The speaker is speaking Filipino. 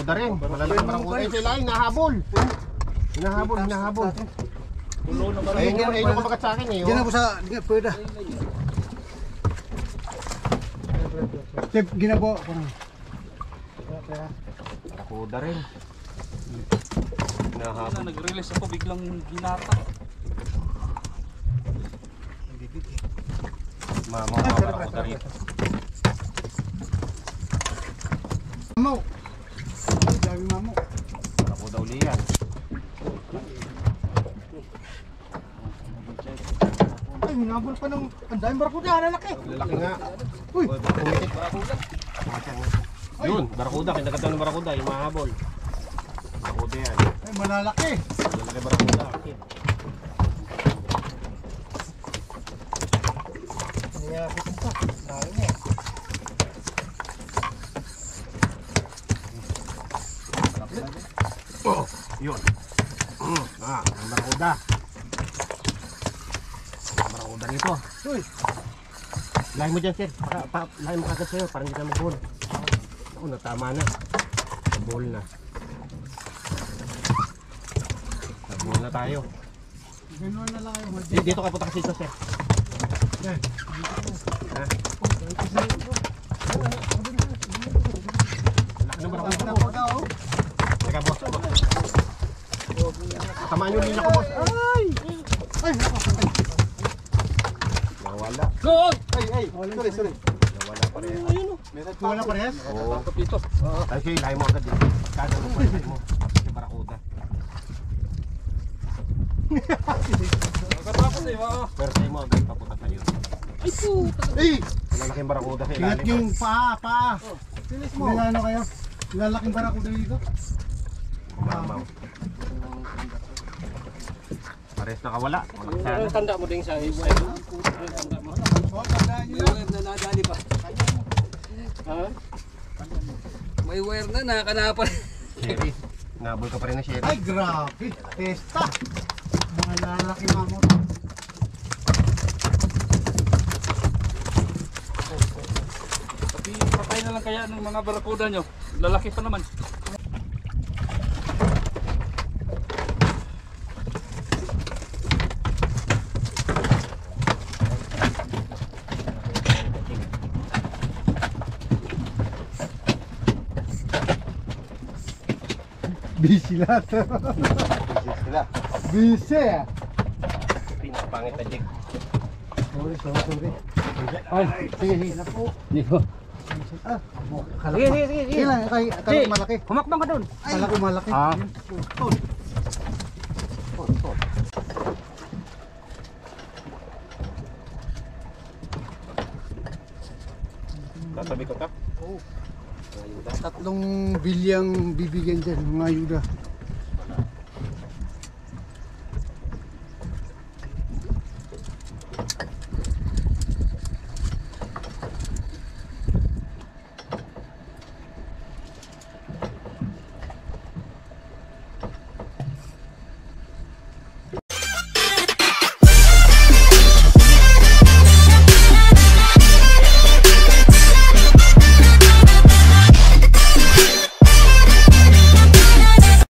Barakuda rin. Malalaking barakuda. Ay, sila ay nahabol. Hinahabol. Ayun yung kumagat sa akin eh. Diyan na po sa pwede. Chef, ginabo. Barakuda rin. Hinahabol. Nag-release ako biglang ginata. Mama, barakuda rin. Mamo. Dami mamo. Barakuda uli yan. Ay, hinabol pa ng andang barakuda, lalaki. Lalaki nga. Uy, Pumitik. Barakuda. Yun, barakuda. Kinagatan ng barakuda. Yung mahabol. Barakuda yan. ay malalaki. Lalaki barakuda. Kaya bitin pa. Dami niya. Oh, yun. Ang barakuda. Barakuda rito. Uy, Lahin mo dyan, sir. Lahin mo kagad sa'yo. Parang hindi ka mag-ball. Ako, natama na. Nag-ball na. Nag-ball na tayo. gano'n na lang yung Dito ka punta kasi ito, sir. Yan. Ha? Laki ng barakuda mo. Teka, boss. Tamaan yung lila ko, boss. Ay! Ay, Nawala. Good! ay, sorry. Nawala pa rin. Wala parehas? Oo. Kapito. Ay, sige, lahin mo agad din. Kada mo pa lahin mo. Kasi barakuda. Nakatapos eh, mga. Pero sa'yo mo agad papunta sa'yo. Ay puta. Ay! Malalaking barakuda sa Ingat ilalim. yung paa. Sinis mo. Ano kayo? Lalaking barakuda dito. Mamaw. Pares nakawala. Wala sana. Tanda mo din sa isa. Tanda mo. Oh, tandaan nyo. May wire na nadali pa. Ha? May wire na nakakanapan. Sherry. Nabol ka pa rin na Sherry. Ay, grabe. Testa. Mga lalaki mamot. Patay na lang kaya ng mga barakuda nyo. Lalaki pa naman. Busy lahat. Business sila. Busy ah. Pinapangit na jig. Sorry. Ay, sige. Naku. Dito. Ah, akala Sige, ko- sige, sige. Sige lang, akala ko malaki. Humakbang ka doon. Akala ko malaki. Ah. Tatabi ko ka? Tatlong bilyang bibigyan dyan, mga ayuda.